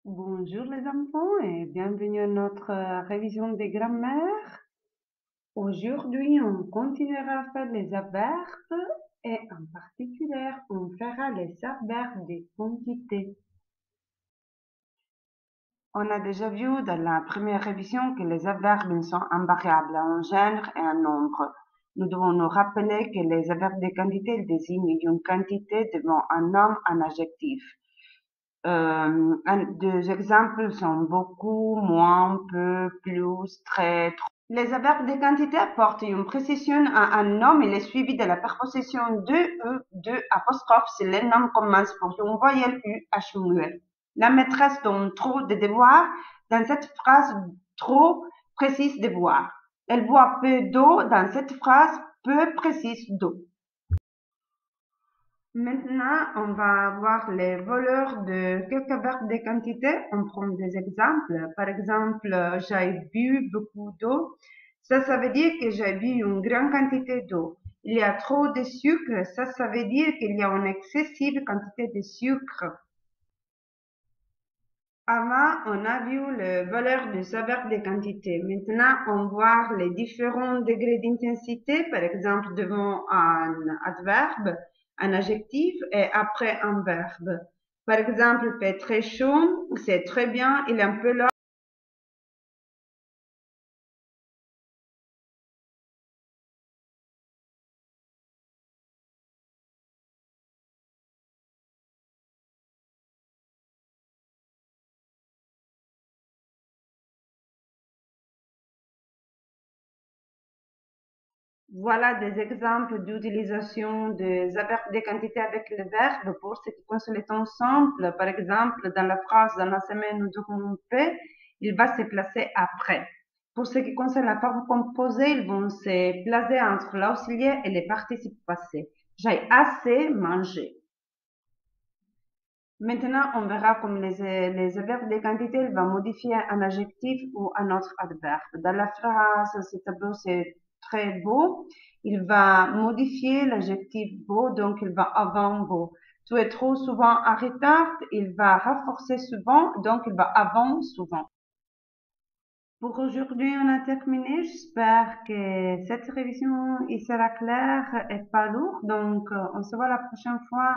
Bonjour les enfants et bienvenue à notre révision des grammaires. Aujourd'hui, on continuera à faire les adverbes et en particulier, on fera les adverbes de quantité. On a déjà vu dans la première révision que les adverbes sont invariables en genre et en nombre. Nous devons nous rappeler que les adverbes de quantité désignent une quantité devant un nom, un adjectif. Deux exemples sont beaucoup, moins, peu, plus, très, trop. Les adverbes de quantité apportent une précision à un nom. Il est suivi de la préposition de apostrophe si le nom commence par une voyelle U, H muet. La maîtresse donne trop de devoirs. Dans cette phrase, trop précise devoir. Elle boit peu d'eau. Dans cette phrase, peu précise d'eau. Maintenant, on va voir les valeurs de quelques verbes de quantité. On prend des exemples. Par exemple, j'ai bu beaucoup d'eau. Ça veut dire que j'ai bu une grande quantité d'eau. Il y a trop de sucre. Ça veut dire qu'il y a une excessive quantité de sucre. Avant, on a vu les valeurs des verbes de quantité. Maintenant, on va voir les différents degrés d'intensité, par exemple, devant un adverbe, un adjectif et après un verbe. Par exemple, il fait très chaud, c'est très bien, il est un peu là. Voilà des exemples d'utilisation des adverbes de quantité avec le verbe pour ce qui concerne les temps simples. Par exemple, dans la phrase dans la semaine nous aurons fait, il va se placer après. Pour ce qui concerne la forme composée, ils vont se placer entre l'auxiliaire et les participes passés. J'ai assez mangé. Maintenant, on verra comme les adverbes de quantité, il va modifier un adjectif ou un autre adverbe. Dans la phrase, ce tableau, c'est très beau. Il va modifier l'adjectif beau, donc il va avant beau. Tu es trop souvent en retard, il va renforcer souvent, donc il va avant souvent. Pour aujourd'hui, on a terminé. J'espère que cette révision il sera claire et pas lourde. Donc, on se voit la prochaine fois.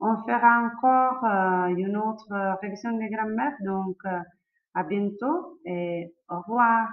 On fera encore une autre révision de grammaire. Donc, à bientôt et au revoir.